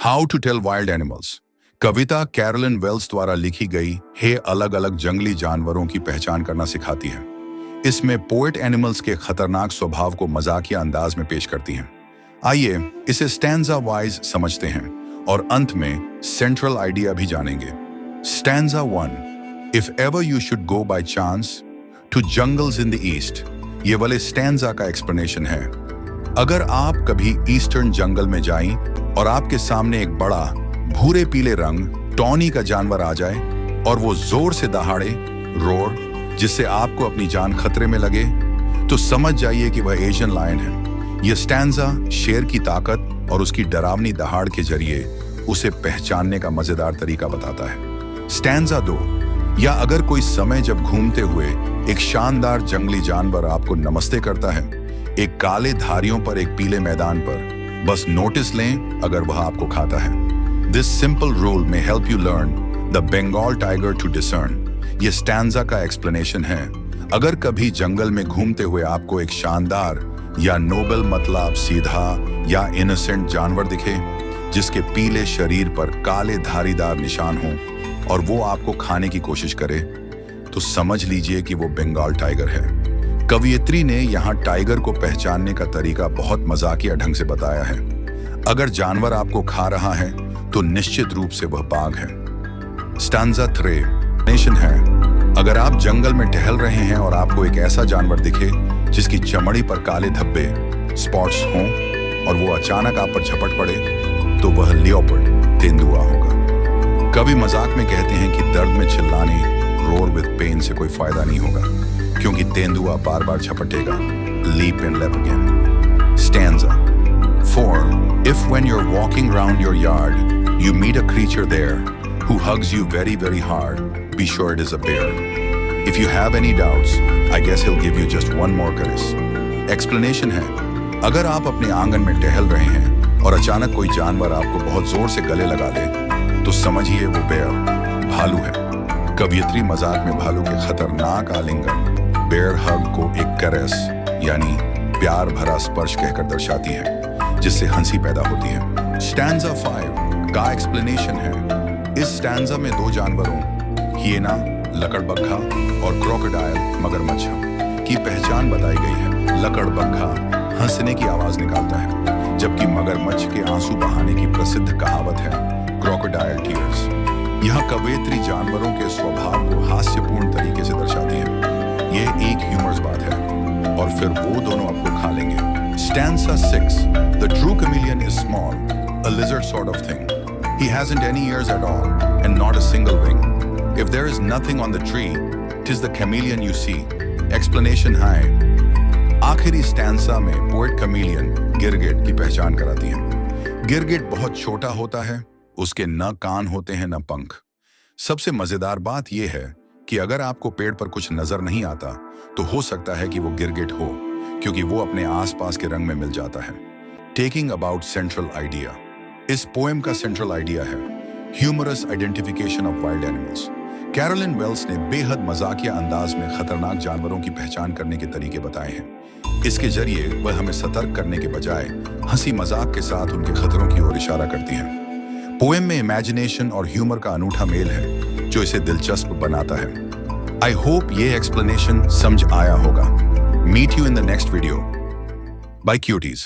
How to tell wild animals. कविता Carolyn Wells द्वारा लिखी गई है अलग अलग जंगली जानवरों की पहचान करना सिखाती है। इसमें पोएट एनिमल्स के खतरनाक स्वभाव को मजाकिया अंदाज में पेश करती हैं। आइए इसे स्टैंजा वाइज समझते हैं और अंत में सेंट्रल आइडिया भी जानेंगे। Stanza 1, if ever you should go by chance to jungles in the east. ये वाले स्टैंजा का एक्सप्लेनेशन है। अगर आप कभी ईस्टर्न जंगल में जाएं और आपके सामने एक बड़ा भूरे पीले रंग टॉनी का जानवर आ जाए और वो जोर से दहाड़े, रोर, जिससे आपको अपनी जान खतरे में लगे, तो समझ जाइए कि वह एशियन लायन है। यह स्टैंजा शेर की ताकत और उसकी डरावनी दहाड़ के जरिए उसे पहचानने का मजेदार तरीका बताता है। स्टैंजा 2, या अगर कोई समय जब घूमते हुए एक शानदार जंगली जानवर आपको नमस्ते करता है, एक काले धारियों पर एक पीले मैदान पर, बस नोटिस लें अगर वह आपको खाता है। This simple rule may help you learn the Bengal tiger to discern. ये स्टैंजा का एक्सप्लेनेशन है। अगर कभी जंगल में घूमते हुए आपको एक शानदार या नोबल मतलब सीधा या इनोसेंट जानवर दिखे, जिसके पीले शरीर पर काले धारीदार निशान हों और वो आपको खाने की कोशिश करे, तो समझ लीजिए कि वो बंगाल टाइगर है। कवियत्री ने यहाँ टाइगर को पहचानने का तरीका बहुत मजाकिया ढंग से बताया है। अगर जानवर आपको खा रहा है तो निश्चित रूप से वह बाघ है। स्टैंजा 3 नेशन है। अगर आप जंगल में टहल रहे हैं और आपको एक ऐसा जानवर दिखे जिसकी चमड़ी पर काले धब्बे स्पॉट्स हों और वो अचानक आप पर झपट पड़े, तो वह लियोपर्ड तेंदुआ होगा। कवि मजाक में कहते हैं कि दर्द में चिल्लाने, रोर विद पेन से कोई फायदा नहीं होगा, क्योंकि तेंदुआ बार बार झपटेगा। लीप एंड लेप again. Stanza 4, if when you're walking around your yard you meet a creature there who hugs you very very hard, be sure it is a bear. If you have any doubts, I guess he'll give you just one more caress. Explanation है, अगर आप अपने आंगन में टहल रहे हैं और अचानक कोई जानवर आपको बहुत जोर से गले लगा ले, तो समझिए वो बेयर भालू है। कवियत्री मजाक में भालू के खतरनाक आलिंगन बेयर हग को एक कैरेस यानी प्यार भरा स्पर्श कहकर दर्शाती है, जिससे हंसी पैदा होती है। स्टैंजा 5 का एक्सप्लेनेशन है। इस स्टैंजा में दो जानवरों हिएना लकड़बग्घा और क्रोकोडाइल मगरमच्छ की पहचान बताई गई है। लकड़बग्घा हंसने की आवाज निकालता है, जबकि मगरमच्छ के आंसू बहाने की प्रसिद्ध कहावत है क्रोकोडाइल टीयर्स। यहाँ कवयित्री जानवरों के स्वभाव को हास्यपूर्ण तरीके से दर्शाती है। यह एक ह्यूमरस बात है और फिर वो दोनों आपको खा लेंगे। Stanza 6, the true chameleon is small, a lizard sort of thing. He hasn't any ears at all and not a single wing. If there is nothing on the tree, 'tis the chameleon you see. Explanation है। आखिरी stanza में poet chameleon गिरगिट की पहचान कराती है। गिरगिट बहुत छोटा होता है, उसके न कान होते हैं न पंख। सबसे मजेदार बात यह है कि अगर आपको पेड़ पर कुछ नजर नहीं आता, तो हो सकता है कि वो गिरगिट हो, क्योंकि वो अपने आसपास के रंग में मिल जाता है। Taking about central idea. इस पोएम का सेंट्रल आइडिया है humorous identification of wild animals. Carolyn Wells ने बेहद मजाकिया अंदाज में खतरनाक जानवरों की पहचान करने के तरीके बताए हैं। इसके जरिए वह हमें सतर्क करने के बजाय हंसी मजाक के साथ उनके खतरों की ओर इशारा करती हैं। पोएम में इमेजिनेशन और ह्यूमर का अनूठा मेल है, जो इसे दिलचस्प बनाता है। आई होप ये एक्सप्लेनेशन समझ आया होगा। Meet you in the next video. Bye cuties.